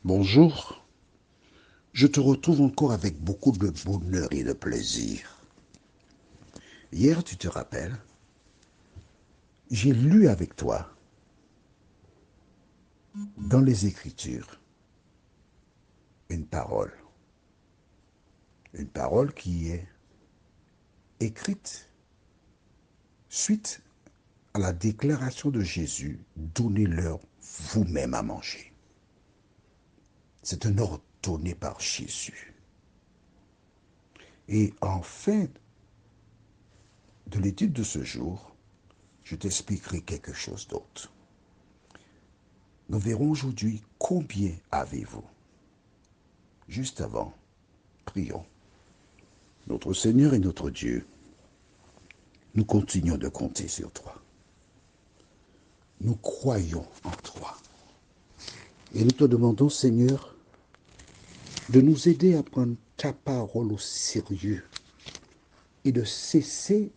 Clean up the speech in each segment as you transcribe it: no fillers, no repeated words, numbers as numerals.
Bonjour, je te retrouve encore avec beaucoup de bonheur et de plaisir. Hier, tu te rappelles, j'ai lu avec toi dans les Écritures une parole qui est écrite suite à la déclaration de Jésus, donnez-leur vous-même à manger. C'est un ordre donné par Jésus. Et en fin de l'étude de ce jour, je t'expliquerai quelque chose d'autre. Nous verrons aujourd'hui combien avez-vous. Juste avant, prions. Notre Seigneur et notre Dieu, nous continuons de compter sur toi. Nous croyons en toi. Et nous te demandons, Seigneur, de nous aider à prendre ta parole au sérieux et de cesser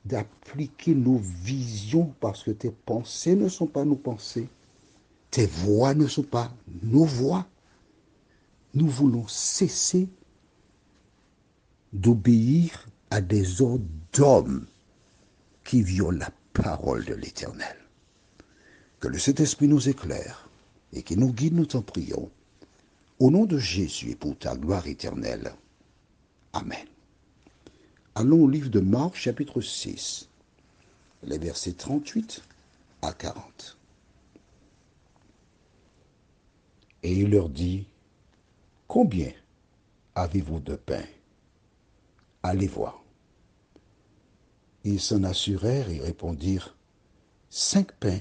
d'appliquer nos visions parce que tes pensées ne sont pas nos pensées, tes voix ne sont pas nos voix. Nous voulons cesser d'obéir à des ordres d'hommes qui violent la parole de l'Éternel. Que le Saint-Esprit nous éclaire et qu'il nous guide, nous t'en prions. Au nom de Jésus et pour ta gloire éternelle. Amen. Allons au livre de Marc, chapitre 6, les versets 38 à 40. Et il leur dit, combien avez-vous de pain? Allez voir. Ils s'en assurèrent et répondirent, 5 pains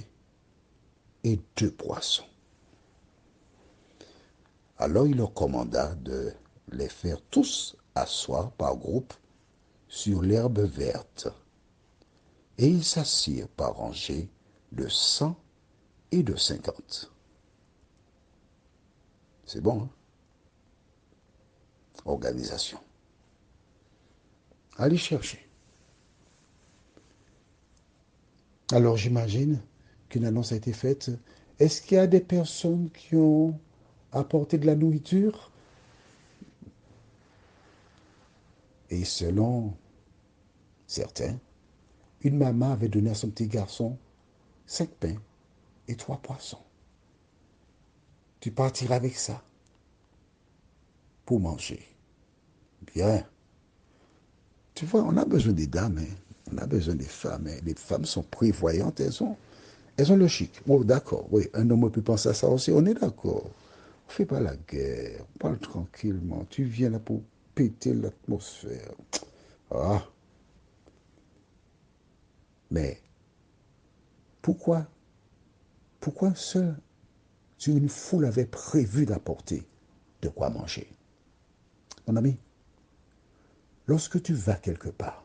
et 2 poissons. Alors il leur commanda de les faire tous asseoir par groupe sur l'herbe verte. Et ils s'assirent par rangées de 100 et de 50. C'est bon, hein? Organisation. Allez chercher. Alors j'imagine qu'une annonce a été faite. Est-ce qu'il y a des personnes qui ont apporté de la nourriture? Et selon certains, une maman avait donné à son petit garçon 5 pains et 3 poissons. Tu partiras avec ça pour manger. Bien. Tu vois, on a besoin des dames, hein. On a besoin des femmes. Hein. Les femmes sont prévoyantes, elles ont le chic. Oh, d'accord, oui, un homme peut penser à ça aussi, on est d'accord. On ne fait pas la guerre, on parle tranquillement. Tu viens là pour péter l'atmosphère. Ah, mais pourquoi, pourquoi seul sur une foule avait prévu d'apporter de quoi manger? Mon ami, lorsque tu vas quelque part,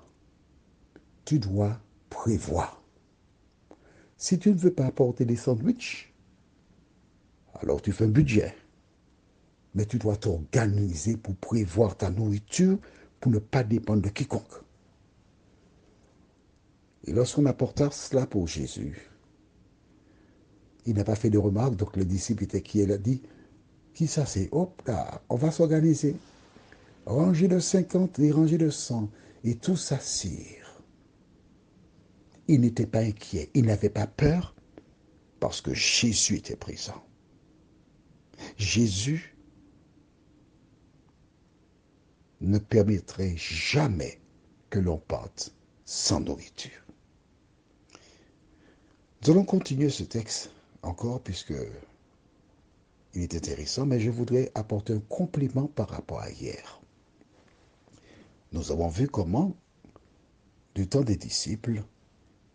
tu dois prévoir. Si tu ne veux pas apporter des sandwichs, alors tu fais un budget. Mais tu dois t'organiser pour prévoir ta nourriture pour ne pas dépendre de quiconque. Et lorsqu'on apporta cela pour Jésus, il n'a pas fait de remarques, donc le disciple était qui? Il a dit, qui ça c'est? Hop là, on va s'organiser. Rangée de 50 et rangée de 100. Et tout s'assire. Il n'était pas inquiet, il n'avait pas peur parce que Jésus était présent. Jésus ne permettrait jamais que l'on parte sans nourriture. Nous allons continuer ce texte encore puisque il est intéressant, mais je voudrais apporter un complément par rapport à hier. Nous avons vu comment, du temps des disciples,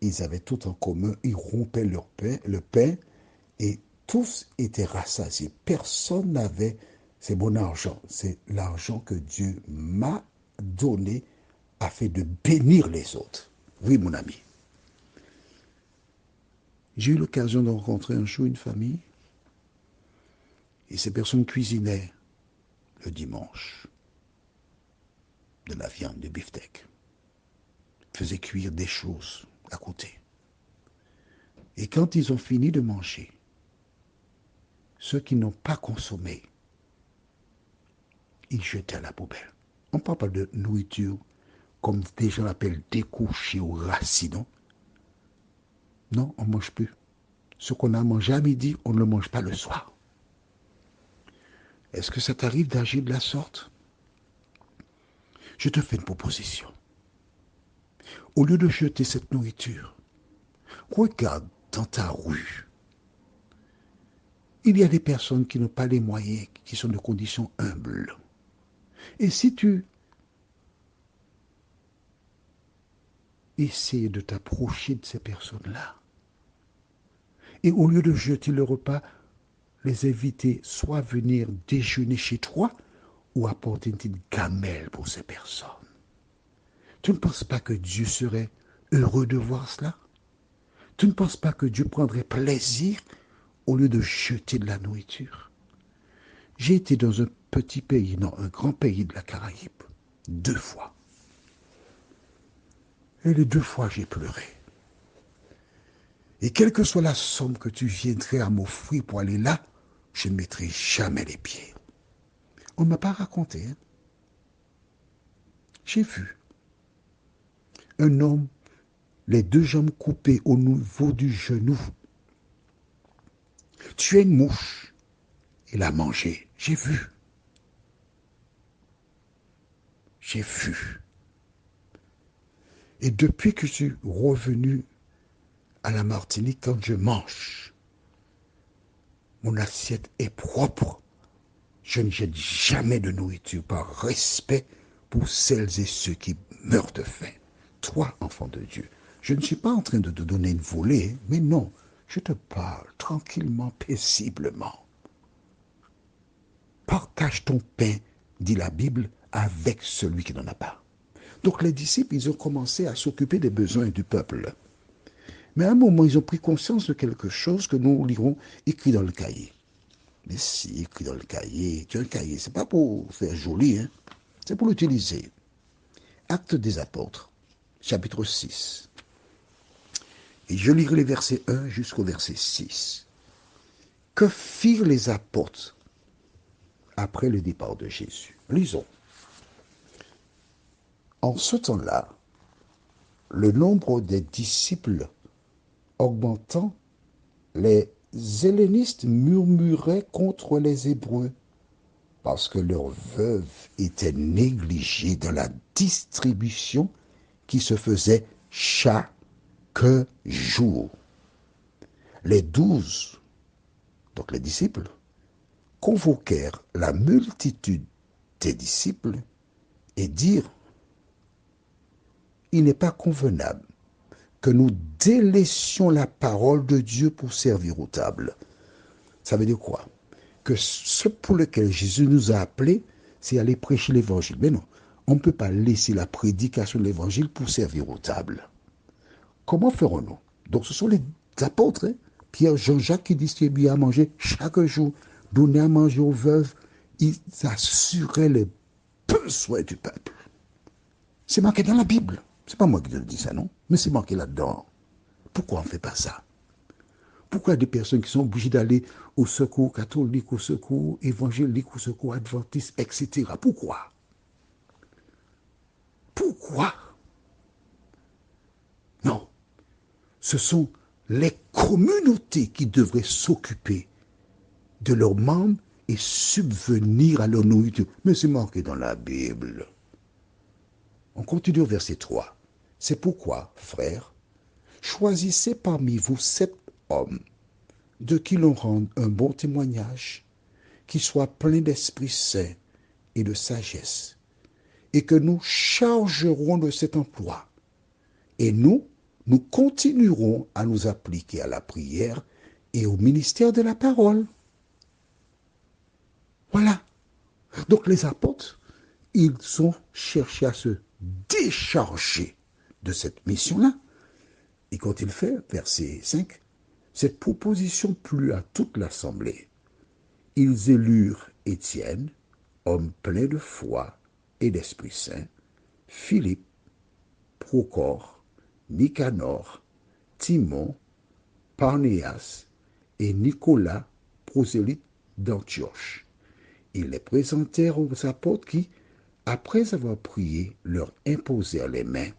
ils avaient tout en commun, ils rompaient le pain, et tous étaient rassasiés. Personne n'avait, c'est mon argent, c'est l'argent que Dieu m'a donné afin de bénir les autres. Oui, mon ami. J'ai eu l'occasion de rencontrer un jour une famille, et ces personnes cuisinaient le dimanche de la viande, de beefsteak, faisaient cuire des choses à côté. Et quand ils ont fini de manger, ceux qui n'ont pas consommé, ils jetaient à la poubelle. On ne parle pas de nourriture comme des gens l'appellent découchée ou racine. Non, on ne mange plus. Ce qu'on a mangé à midi, on ne le mange pas le soir. Est-ce que ça t'arrive d'agir de la sorte? Je te fais une proposition. Au lieu de jeter cette nourriture, regarde dans ta rue. Il y a des personnes qui n'ont pas les moyens, qui sont de conditions humbles. Et si tu essayes de t'approcher de ces personnes-là, et au lieu de jeter le repas, les inviter soit à venir déjeuner chez toi ou apporter une petite gamelle pour ces personnes. Tu ne penses pas que Dieu serait heureux de voir cela? Tu ne penses pas que Dieu prendrait plaisir au lieu de jeter de la nourriture? J'ai été dans un petit pays, non, un grand pays de la Caraïbe, 2 fois. Et les 2 fois, j'ai pleuré. Et quelle que soit la somme que tu viendrais à m'offrir pour aller là, je ne mettrai jamais les pieds. On ne m'a pas raconté. Hein. J'ai vu un homme, les 2 jambes coupées au niveau du genou, tuer une mouche et la manger. J'ai vu. J'ai vu. Et depuis que je suis revenu à la Martinique, quand je mange, mon assiette est propre. Je ne jette jamais de nourriture par respect pour celles et ceux qui meurent de faim. Toi, enfant de Dieu, je ne suis pas en train de te donner une volée, mais non, je te parle tranquillement, paisiblement. Partage ton pain, dit la Bible, avec celui qui n'en a pas. Donc les disciples, ils ont commencé à s'occuper des besoins du peuple. Mais à un moment, ils ont pris conscience de quelque chose que nous lirons écrit dans le cahier. Mais si, écrit dans le cahier, tu as un cahier, c'est pas pour faire joli, hein? C'est pour l'utiliser. Actes des apôtres, chapitre 6. Et je lirai les versets 1 jusqu'au verset 6. Que firent les apôtres après le départ de Jésus? Lisons. En ce temps-là, le nombre des disciples augmentant, les hellénistes murmuraient contre les Hébreux parce que leurs veuves étaient négligées dans la distribution qui se faisait chaque jour. Les 12, donc les disciples, convoquèrent la multitude des disciples et dirent: il n'est pas convenable que nous délaissions la parole de Dieu pour servir aux tables. Ça veut dire quoi? Que ce pour lequel Jésus nous a appelés, c'est aller prêcher l'évangile. Mais non, on ne peut pas laisser la prédication de l'évangile pour servir aux tables. Comment ferons-nous? Donc ce sont les apôtres, hein? Pierre, Jean-Jacques, qui distribuaient à manger chaque jour, donnaient à manger aux veuves, ils assuraient les besoins du peuple. C'est marqué dans la Bible. C'est pas moi qui te le dis ça, non? Mais c'est marqué là-dedans. Pourquoi on ne fait pas ça? Pourquoi des personnes qui sont obligées d'aller au secours catholique, au secours évangélique, au secours adventiste, etc. Pourquoi? Pourquoi? Non. Ce sont les communautés qui devraient s'occuper de leurs membres et subvenir à leur nourriture. Mais c'est marqué dans la Bible. On continue au verset 3. C'est pourquoi, frères, choisissez parmi vous 7 hommes de qui l'on rende un bon témoignage, qui soient pleins d'Esprit Saint et de sagesse, et que nous chargerons de cet emploi. Et nous continuerons à nous appliquer à la prière et au ministère de la parole. Voilà. Donc les apôtres, ils ont cherché à se décharger de cette mission-là. Et qu'ont-ils fait? Verset 5. Cette proposition plut à toute l'assemblée. Ils élurent Étienne, homme plein de foi et d'Esprit Saint, Philippe, Procor, Nicanor, Timon, Parnéas et Nicolas, prosélyte d'Antioche. Ils les présentèrent aux apôtres qui, après avoir prié, leur imposèrent les mains,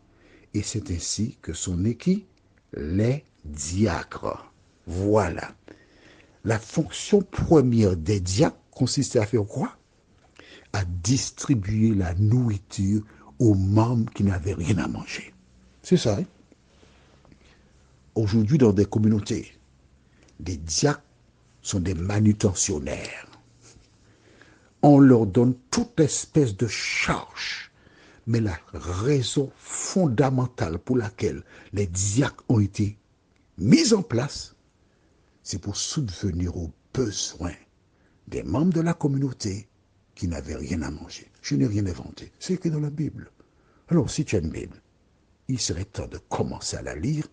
et c'est ainsi que sont nés qui? Les diacres. Voilà. La fonction première des diacres consistait à faire quoi? À distribuer la nourriture aux membres qui n'avaient rien à manger. C'est ça. Hein? Aujourd'hui, dans des communautés, les diacres sont des manutentionnaires. On leur donne toute espèce de charge. Mais la raison fondamentale pour laquelle les diacres ont été mis en place, c'est pour subvenir aux besoins des membres de la communauté qui n'avaient rien à manger. Je n'ai rien inventé. C'est écrit dans la Bible. Alors, si tu as une Bible, il serait temps de commencer à la lire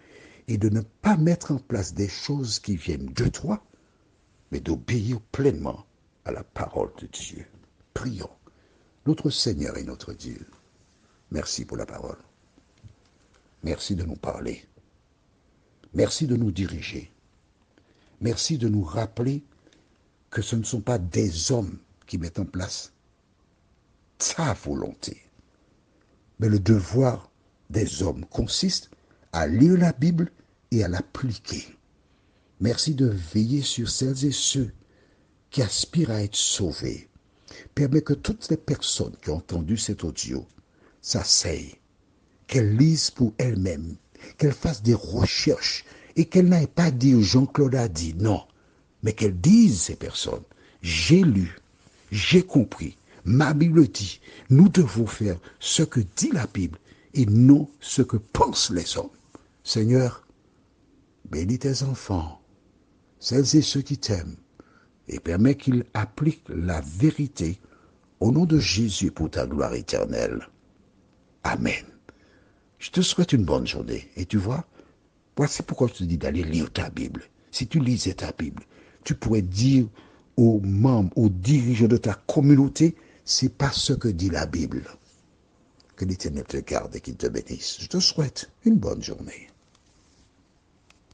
et de ne pas mettre en place des choses qui viennent de toi, mais d'obéir pleinement à la parole de Dieu. Prions. Notre Seigneur et notre Dieu, merci pour la parole. Merci de nous parler. Merci de nous diriger. Merci de nous rappeler que ce ne sont pas des hommes qui mettent en place ta volonté, mais le devoir des hommes consiste à lire la Bible et à l'appliquer. Merci de veiller sur celles et ceux qui aspirent à être sauvés. Permets que toutes les personnes qui ont entendu cet audio s'asseyent, qu'elles lisent pour elles-mêmes, qu'elles fassent des recherches et qu'elles n'aillent pas dire Jean-Claude a dit, non, mais qu'elles disent ces personnes, j'ai lu, j'ai compris, ma Bible dit, nous devons faire ce que dit la Bible et non ce que pensent les hommes. Seigneur, bénis tes enfants, celles et ceux qui t'aiment, et permets qu'ils appliquent la vérité au nom de Jésus pour ta gloire éternelle. Amen. Je te souhaite une bonne journée. Et tu vois, voici pourquoi je te dis d'aller lire ta Bible. Si tu lisais ta Bible, tu pourrais dire aux membres, aux dirigeants de ta communauté, c'est pas ce que dit la Bible. Que l'Éternel te garde et qu'il te bénisse. Je te souhaite une bonne journée.